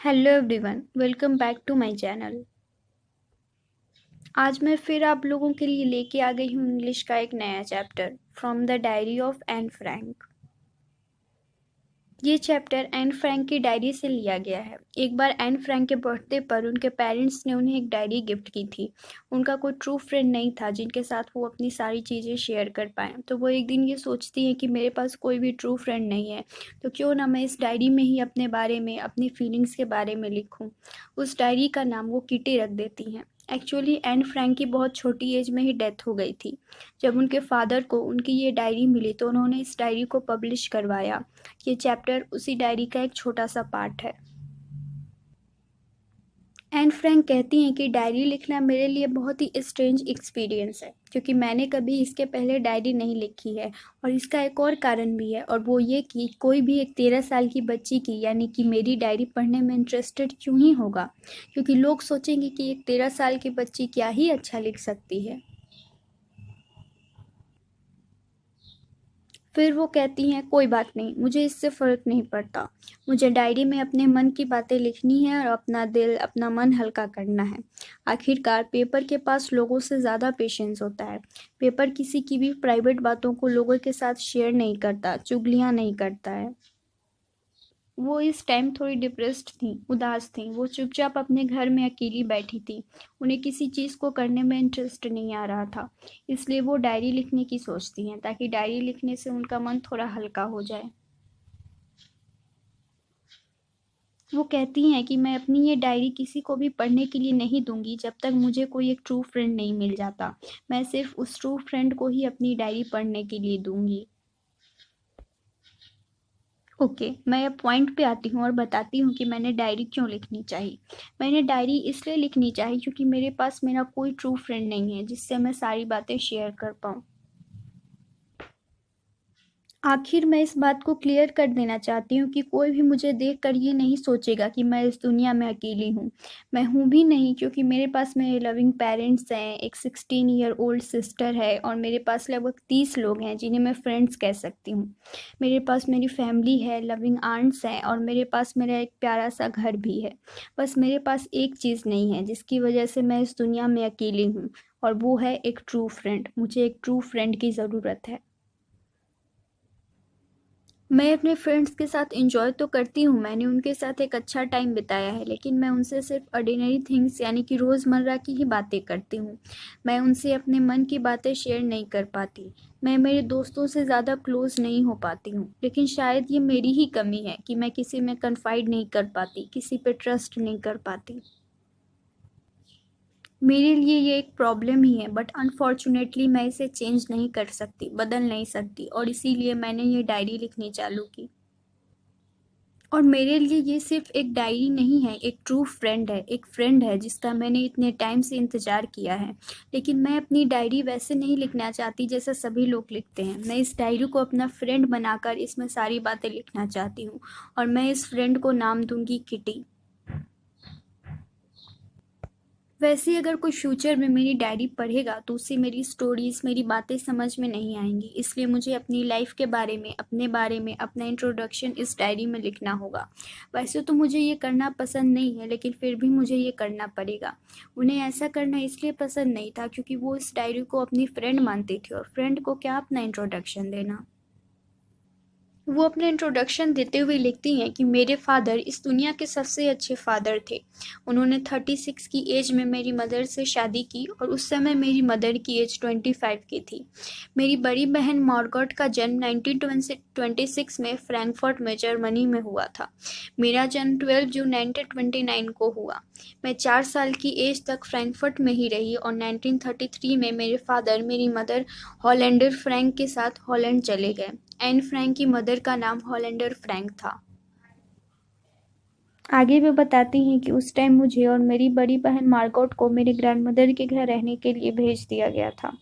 Hello everyone, welcome back to my channel. आज मैं फिर आप लोगों के लिए लेके आ गई हूँ इंग्लिश का एक नया chapter from the diary of Anne Frank. ये चैप्टर एन फ्रैंक की डायरी से लिया गया है। एक बार एन फ्रैंक के बर्थडे पर उनके पेरेंट्स ने उन्हें एक डायरी गिफ्ट की थी। उनका कोई ट्रू फ्रेंड नहीं था जिनके साथ वो अपनी सारी चीज़ें शेयर कर पाएँ, तो वो एक दिन ये सोचती हैं कि मेरे पास कोई भी ट्रू फ्रेंड नहीं है, तो क्यों ना मैं इस डायरी में ही अपने बारे में, अपनी फीलिंग्स के बारे में लिखूँ। उस डायरी का नाम वो किटी रख देती हैं। एक्चुअली एन फ्रैंक की बहुत छोटी एज में ही डेथ हो गई थी। जब उनके फादर को उनकी ये डायरी मिली तो उन्होंने इस डायरी को पब्लिश करवाया। ये चैप्टर उसी डायरी का एक छोटा सा पार्ट है। एन फ्रैंक कहती हैं कि डायरी लिखना मेरे लिए बहुत ही स्ट्रेंज एक्सपीरियंस है, क्योंकि मैंने कभी इसके पहले डायरी नहीं लिखी है। और इसका एक और कारण भी है, और वो ये कि कोई भी एक 13 साल की बच्ची की यानी कि मेरी डायरी पढ़ने में इंटरेस्टेड क्यों ही होगा, क्योंकि लोग सोचेंगे कि एक 13 साल की बच्ची क्या ही अच्छा लिख सकती है। फिर वो कहती हैं, कोई बात नहीं, मुझे इससे फ़र्क नहीं पड़ता। मुझे डायरी में अपने मन की बातें लिखनी है और अपना दिल, अपना मन हल्का करना है। आखिरकार पेपर के पास लोगों से ज़्यादा पेशेंस होता है। पेपर किसी की भी प्राइवेट बातों को लोगों के साथ शेयर नहीं करता, चुगलियाँ नहीं करता है। वो इस टाइम थोड़ी डिप्रेस्ड थीं, उदास थीं। वो चुपचाप अपने घर में अकेली बैठी थीं। उन्हें किसी चीज़ को करने में इंटरेस्ट नहीं आ रहा था। इसलिए वो डायरी लिखने की सोचती हैं, ताकि डायरी लिखने से उनका मन थोड़ा हल्का हो जाए। वो कहती हैं कि मैं अपनी ये डायरी किसी को भी पढ़ने के लिए नहीं दूँगी जब तक मुझे कोई एक ट्रू फ्रेंड नहीं मिल जाता। मैं सिर्फ़ उस ट्रू फ्रेंड को ही अपनी डायरी पढ़ने के लिए दूँगी। ओके, मैं अब पॉइंट पे आती हूँ और बताती हूँ कि मैंने डायरी क्यों लिखनी चाहिए। मैंने डायरी इसलिए लिखनी चाहिए क्योंकि मेरे पास मेरा कोई ट्रू फ्रेंड नहीं है जिससे मैं सारी बातें शेयर कर पाऊँ। आखिर मैं इस बात को क्लियर कर देना चाहती हूँ कि कोई भी मुझे देखकर ये नहीं सोचेगा कि मैं इस दुनिया में अकेली हूँ। मैं हूँ भी नहीं, क्योंकि मेरे पास मेरे लविंग पेरेंट्स हैं, एक 16 ईयर ओल्ड सिस्टर है और मेरे पास लगभग 30 लोग हैं जिन्हें मैं फ्रेंड्स कह सकती हूँ। मेरे पास मेरी फैमिली है, लविंग आंट्स हैं और मेरे पास मेरा एक प्यारा सा घर भी है। बस मेरे पास एक चीज़ नहीं है जिसकी वजह से मैं इस दुनिया में अकेली हूँ, और वो है एक ट्रू फ्रेंड। मुझे एक ट्रू फ्रेंड की ज़रूरत है। मैं अपने फ्रेंड्स के साथ एंजॉय तो करती हूँ, मैंने उनके साथ एक अच्छा टाइम बिताया है, लेकिन मैं उनसे सिर्फ ऑर्डिनरी थिंग्स यानी कि रोज़मर्रा की ही बातें करती हूँ। मैं उनसे अपने मन की बातें शेयर नहीं कर पाती। मैं मेरे दोस्तों से ज़्यादा क्लोज़ नहीं हो पाती हूँ, लेकिन शायद ये मेरी ही कमी है कि मैं किसी में कन्फाइड नहीं कर पाती, किसी पे ट्रस्ट नहीं कर पाती। मेरे लिए ये एक प्रॉब्लम ही है, बट अनफॉर्चुनेटली मैं इसे चेंज नहीं कर सकती, बदल नहीं सकती, और इसीलिए मैंने ये डायरी लिखनी चालू की। और मेरे लिए ये सिर्फ एक डायरी नहीं है, एक ट्रू फ्रेंड है, एक फ्रेंड है जिसका मैंने इतने टाइम से इंतज़ार किया है। लेकिन मैं अपनी डायरी वैसे नहीं लिखना चाहती जैसा सभी लोग लिखते हैं। मैं इस डायरी को अपना फ्रेंड बनाकर इसमें सारी बातें लिखना चाहती हूँ, और मैं इस फ्रेंड को नाम दूंगी किटी। वैसे अगर कोई फ्यूचर में मेरी डायरी पढ़ेगा तो उसे मेरी स्टोरीज, मेरी बातें समझ में नहीं आएंगी, इसलिए मुझे अपनी लाइफ के बारे में, अपने बारे में अपना इंट्रोडक्शन इस डायरी में लिखना होगा। वैसे तो मुझे ये करना पसंद नहीं है, लेकिन फिर भी मुझे ये करना पड़ेगा। उन्हें ऐसा करना इसलिए पसंद नहीं था क्योंकि वो इस डायरी को अपनी फ्रेंड मानती थी, और फ्रेंड को क्या अपना इंट्रोडक्शन देना। वो अपने इंट्रोडक्शन देते हुए लिखती हैं कि मेरे फादर इस दुनिया के सबसे अच्छे फादर थे। उन्होंने 36 की एज में मेरी मदर से शादी की, और उस समय मेरी मदर की एज 25 की थी। मेरी बड़ी बहन मार्गोट का जन्म 1926 में फ्रैंकफर्ट में जर्मनी में हुआ था। मेरा जन्म 12 जून 1929 को हुआ। मैं 4 साल की एज तक फ्रैंकफर्ट में ही रही, और 1933 में मेरे फादर मेरी मदर हॉलैंडर फ्रैंक के साथ हॉलैंड चले गए। एन फ्रैंक की मदर का नाम हॉलैंडर फ्रैंक था। आगे वे बताती हैं कि उस टाइम मुझे और मेरी बड़ी बहन मार्गोट को मेरे ग्रैंडमदर के घर रहने के लिए भेज दिया गया था।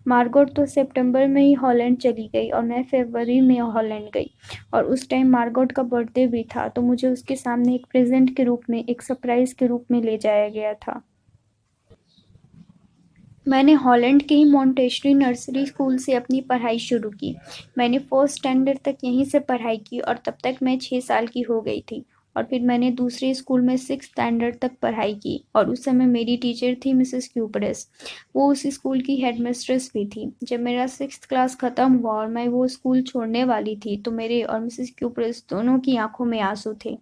मार्गोट तो सितंबर में ही हॉलैंड चली गई और मैं फरवरी में हॉलैंड गई, और उस टाइम मार्गोट का बर्थडे भी था, तो मुझे उसके सामने एक प्रेजेंट के रूप में, एक सरप्राइज के रूप में ले जाया गया था। मैंने हॉलैंड के ही मॉन्टेसरी नर्सरी स्कूल से अपनी पढ़ाई शुरू की। मैंने फर्स्ट स्टैंडर्ड तक यहीं से पढ़ाई की, और तब तक मैं 6 साल की हो गई थी। और फिर मैंने दूसरे स्कूल में 6th स्टैंडर्ड तक पढ़ाई की और उस समय मेरी टीचर थी मिसेस क्यूपरस। वो उस स्कूल की हेडमिस्ट्रेस भी थी। जब मेरा 6th क्लास ख़त्म हुआ और मैं वो स्कूल छोड़ने वाली थी तो मेरे और मिसेस क्यूपरस दोनों की आंखों में आंसू थे।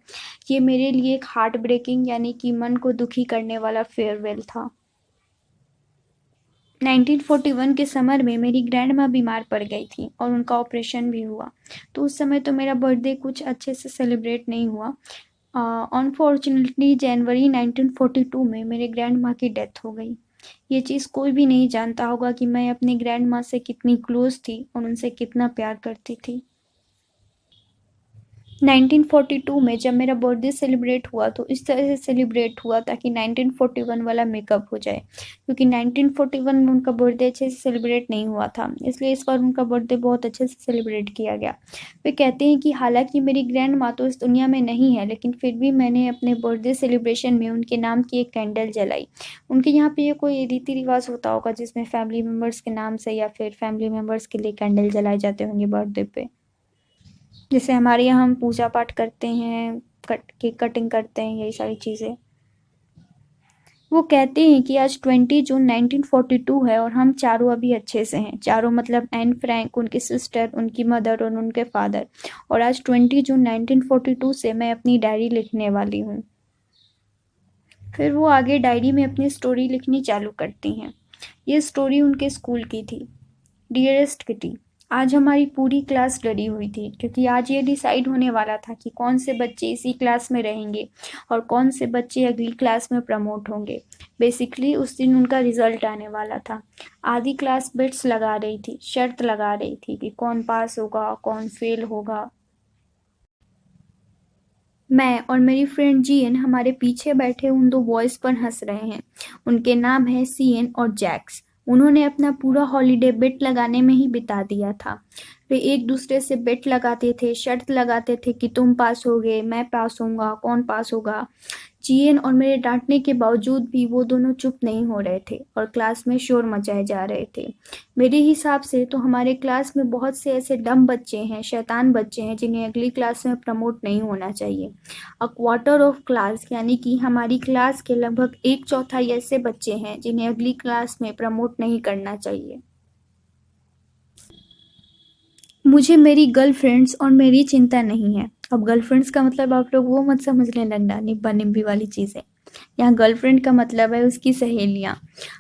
ये मेरे लिए एक हार्ट ब्रेकिंग यानी कि मन को दुखी करने वाला फेयरवेल था। 1941 के समर में मेरी ग्रैंड माँ बीमार पड़ गई थी और उनका ऑपरेशन भी हुआ। तो उस समय तो मेरा बर्थडे कुछ अच्छे से सेलिब्रेट नहीं हुआ। अनफॉर्चुनेटली जनवरी 1942 में मेरे ग्रैंड माँ की डेथ हो गई। ये चीज़ कोई भी नहीं जानता होगा कि मैं अपनी ग्रैंड माँ से कितनी क्लोज थी और उनसे कितना प्यार करती थी। 1942 में जब मेरा बर्थडे सेलिब्रेट हुआ तो इस तरह से सेलिब्रेट हुआ ताकि 1941 वाला मेकअप हो जाए, क्योंकि 1941 में उनका बर्थडे अच्छे से सेलिब्रेट नहीं हुआ था, इसलिए इस बार उनका बर्थडे बहुत अच्छे से सेलिब्रेट किया गया। वे कहते हैं कि हालांकि मेरी ग्रैंड माँ तो इस दुनिया में नहीं है, लेकिन फिर भी मैंने अपने बर्थडे सेलिब्रेशन में उनके नाम की एक कैंडल जलाई। उनके यहाँ पे ये कोई रीति रिवाज होता होगा जिसमें फैमिली मेम्बर्स के नाम से या फिर फैमिली मेम्बर्स के लिए कैंडल जलाए जाते होंगे बर्थडे पे। जैसे हमारे यहाँ हम पूजा पाठ करते हैं, केक कटिंग करते हैं, यही सारी चीज़ें। वो कहते हैं कि आज 20 जून 1942 है और हम चारों अभी अच्छे से हैं। चारों मतलब एन फ्रैंक, उनकी सिस्टर, उनकी मदर और उनके फादर। और आज 20 जून 1942 से मैं अपनी डायरी लिखने वाली हूँ। फिर वो आगे डायरी में अपनी स्टोरी लिखनी चालू करती हैं। ये स्टोरी उनके स्कूल की थी। डियरेस्ट किटी, आज हमारी पूरी क्लास डरी हुई थी क्योंकि आज ये डिसाइड होने वाला था कि कौन से बच्चे इसी क्लास में रहेंगे और कौन से बच्चे अगली क्लास में प्रमोट होंगे। बेसिकली उस दिन उनका रिजल्ट आने वाला था। आधी क्लास बेट्स लगा रही थी, शर्त लगा रही थी कि कौन पास होगा, कौन फेल होगा। मैं और मेरी फ्रेंड जीएन हमारे पीछे बैठे उन दो बॉयज पर हंस रहे हैं। उनके नाम है सीएन और जैक्स। उन्होंने अपना पूरा हॉलीडे बेट लगाने में ही बिता दिया था। वे एक दूसरे से बेट लगाते थे, शर्त लगाते थे कि तुम पास होगे, मैं पास होऊंगा, कौन पास होगा। जीएन और मेरे डांटने के बावजूद भी वो दोनों चुप नहीं हो रहे थे और क्लास में शोर मचाए जा रहे थे। मेरे हिसाब से तो हमारे क्लास में बहुत से ऐसे डम बच्चे हैं, शैतान बच्चे हैं जिन्हें अगली क्लास में प्रमोट नहीं होना चाहिए। अ क्वार्टर ऑफ क्लास यानी कि हमारी क्लास के लगभग 1/4 ऐसे बच्चे हैं जिन्हें अगली क्लास में प्रमोट नहीं करना चाहिए। मुझे मेरी गर्लफ्रेंड्स और मेरी चिंता नहीं है। अब गर्लफ्रेंड्स का मतलब आप लोग वो मत समझने लगना निब्बा निब्बी वाली चीज़ें। यहाँ गर्लफ्रेंड का मतलब है उसकी सहेलियाँ।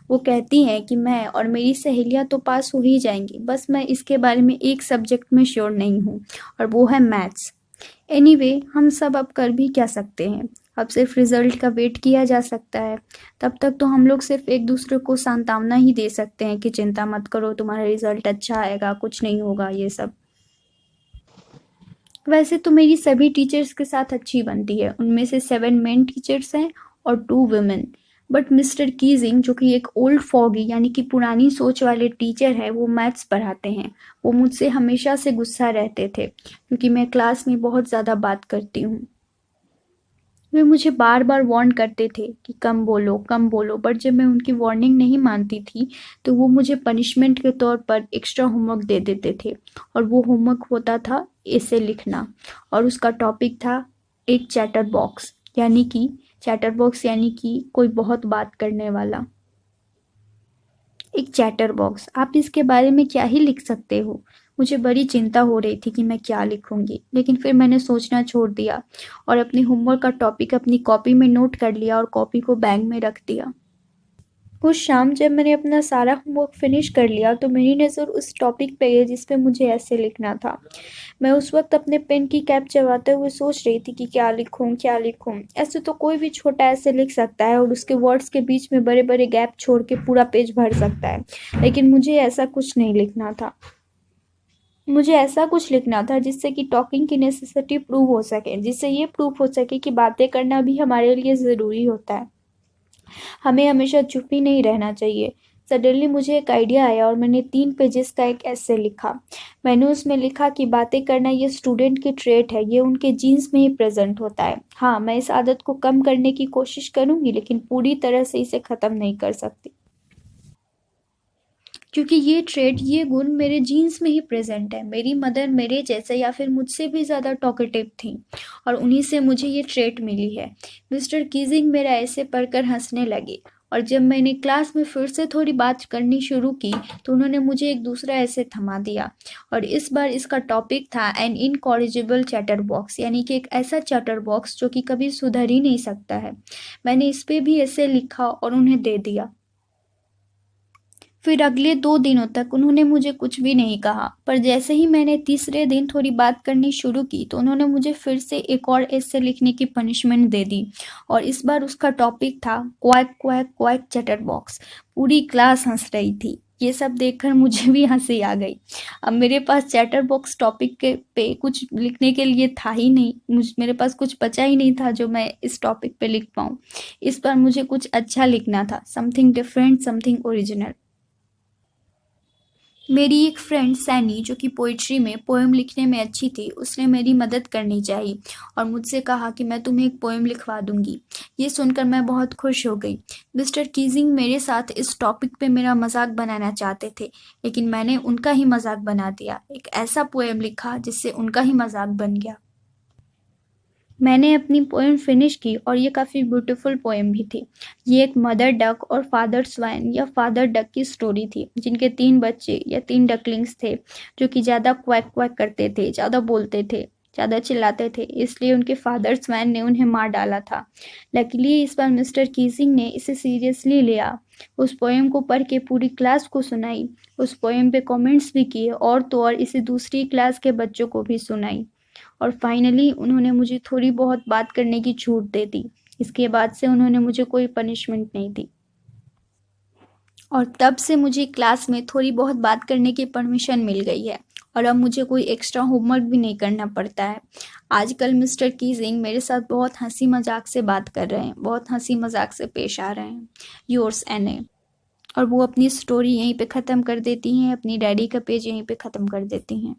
वो कहती हैं कि मैं और मेरी सहेलियाँ तो पास हो ही जाएंगी, बस मैं इसके बारे में एक सब्जेक्ट में श्योर नहीं हूँ और वो है मैथ्स। एनीवे हम सब अब कर भी क्या सकते हैं। अब सिर्फ रिजल्ट का वेट किया जा सकता है। तब तक तो हम लोग सिर्फ एक दूसरे को सांत्वना ही दे सकते हैं कि चिंता मत करो, तुम्हारा रिजल्ट अच्छा आएगा, कुछ नहीं होगा, ये सब। वैसे तो मेरी सभी टीचर्स के साथ अच्छी बनती है। उनमें से 7 मेन टीचर्स हैं और 2 वुमेन। बट मिस्टर कीजिंग जो कि एक ओल्ड फॉगी यानी कि पुरानी सोच वाले टीचर है, वो मैथ्स पढ़ाते हैं। वो मुझसे हमेशा से गुस्सा रहते थे क्योंकि मैं क्लास में बहुत ज़्यादा बात करती हूँ। वे मुझे बार बार वार्न करते थे कि कम बोलो, बट जब मैं उनकी वार्निंग नहीं मानती थी तो वो मुझे पनिशमेंट के तौर पर एक्स्ट्रा होमवर्क दे देते थे। और वो होमवर्क होता था ऐसे लिखना, और उसका टॉपिक था एक चैटर बॉक्स यानी कि कोई बहुत बात करने वाला। एक चैटर बॉक्स, आप इसके बारे में क्या ही लिख सकते हो। मुझे बड़ी चिंता हो रही थी कि मैं क्या लिखूंगी, लेकिन फिर मैंने सोचना छोड़ दिया और अपने होमवर्क का टॉपिक अपनी कॉपी में नोट कर लिया और कॉपी को बैग में रख दिया। उस शाम जब मैंने अपना सारा होमवर्क फिनिश कर लिया तो मेरी नज़र उस टॉपिक पे गई जिस पे मुझे ऐसे लिखना था। मैं उस वक्त अपने पेन की कैप चबाते हुए सोच रही थी कि क्या लिखूं, क्या लिखूं। ऐसे तो कोई भी छोटा ऐसे लिख सकता है और उसके वर्ड्स के बीच में बड़े बड़े गैप छोड़ के पूरा पेज भर सकता है, लेकिन मुझे ऐसा कुछ नहीं लिखना था। मुझे ऐसा कुछ लिखना था जिससे कि टॉकिंग की नेसेसिटी प्रूव हो सके, जिससे ये प्रूव हो सके कि बातें करना भी हमारे लिए ज़रूरी होता है। हमें हमेशा चुप ही नहीं रहना चाहिए। सडनली मुझे एक आइडिया आया और मैंने 3 पेजेस का एक ऐसे लिखा। मैंने उसमें लिखा कि बातें करना ये स्टूडेंट की ट्रेट है, ये उनके जीन्स में ही प्रेजेंट होता है। हाँ, मैं इस आदत को कम करने की कोशिश करूंगी, लेकिन पूरी तरह से इसे ख़त्म नहीं कर सकती। क्योंकि ये ट्रेट, ये गुण मेरे जीन्स में ही प्रेजेंट है। मेरी मदर मेरे जैसे या फिर मुझसे भी ज़्यादा टॉकेटिव थी और उन्हीं से मुझे ये ट्रेट मिली है। मिस्टर कीजिंग मेरा ऐसे पढ़कर हंसने लगे और जब मैंने क्लास में फिर से थोड़ी बात करनी शुरू की तो उन्होंने मुझे एक दूसरा ऐसे थमा दिया और इस बार इसका टॉपिक था एन इनकॉरिजिबल चैटर बॉक्स, यानी कि एक ऐसा चैटर बॉक्स जो कि कभी सुधर ही नहीं सकता है। मैंने इस पे भी ऐसे लिखा और उन्हें दे दिया। फिर अगले 2 दिनों तक उन्होंने मुझे कुछ भी नहीं कहा, पर जैसे ही मैंने तीसरे दिन थोड़ी बात करनी शुरू की तो उन्होंने मुझे फिर से एक और एसे लिखने की पनिशमेंट दे दी और इस बार उसका टॉपिक था quack quack quack chatter box. पूरी क्लास हंस रही थी। ये सब देखकर मुझे भी हंसी आ गई। अब मेरे पास चैटर बॉक्स टॉपिक के पे कुछ लिखने के लिए था ही नहीं, मेरे पास कुछ बचा ही नहीं था जो मैं इस टॉपिक पे लिख पाऊँ। इस बार मुझे कुछ अच्छा लिखना था, समथिंग डिफरेंट, समथिंग ओरिजिनल। मेरी एक फ्रेंड सैनी जो कि पोइट्री में पोएम लिखने में अच्छी थी, उसने मेरी मदद करनी चाहिए और मुझसे कहा कि मैं तुम्हें एक पोएम लिखवा दूंगी। ये सुनकर मैं बहुत खुश हो गई। मिस्टर कीजिंग मेरे साथ इस टॉपिक पे मेरा मजाक बनाना चाहते थे, लेकिन मैंने उनका ही मजाक बना दिया। एक ऐसा पोएम लिखा जिससे उनका ही मजाक बन गया। मैंने अपनी पोएम फिनिश की और ये काफ़ी ब्यूटीफुल पोएम भी थी। ये एक मदर डक और फादर स्वाइन या फादर डक की स्टोरी थी, जिनके 3 बच्चे या 3 डकलिंग्स थे जो कि ज़्यादा क्वैक क्वैक करते थे, ज़्यादा बोलते थे, ज़्यादा चिल्लाते थे, इसलिए उनके फादर स्वाइन ने उन्हें मार डाला था। लकीली इस बार मिस्टर कीसिंग ने इसे सीरियसली लिया, उस पोएम को पढ़ के पूरी क्लास को सुनाई, उस पोएम पे कमेंट्स भी किए और तो और इसे दूसरी क्लास के बच्चों को भी सुनाई और फाइनली उन्होंने मुझे थोड़ी बहुत बात करने की छूट दे दी। इसके बाद से उन्होंने मुझे कोई पनिशमेंट नहीं दी और तब से मुझे क्लास में थोड़ी बहुत बात करने की परमिशन मिल गई है और अब मुझे कोई एक्स्ट्रा होमवर्क भी नहीं करना पड़ता है। आजकल मिस्टर कीजिंग मेरे साथ बहुत हंसी मजाक से बात कर रहे हैं, बहुत हंसी मजाक से पेश आ रहे हैं। योर्स एन ए। और वो अपनी स्टोरी यहीं पे ख़त्म कर देती हैं, अपनी डायरी का पेज यहीं पे ख़त्म कर देती हैं।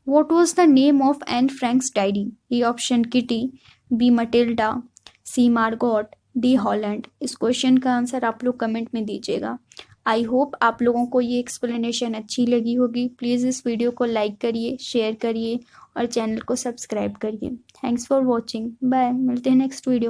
What was the name of Anne Frank's diary? A option Kitty, B Matilda, C Margot, D Holland. इस क्वेश्चन का आंसर आप लोग कमेंट में दीजिएगा। आई होप आप लोगों को ये एक्सप्लेनेशन अच्छी लगी होगी। प्लीज़ इस वीडियो को लाइक करिए, शेयर करिए और चैनल को सब्सक्राइब करिए। Thanks for watching. बाय, मिलते हैं नेक्स्ट वीडियो।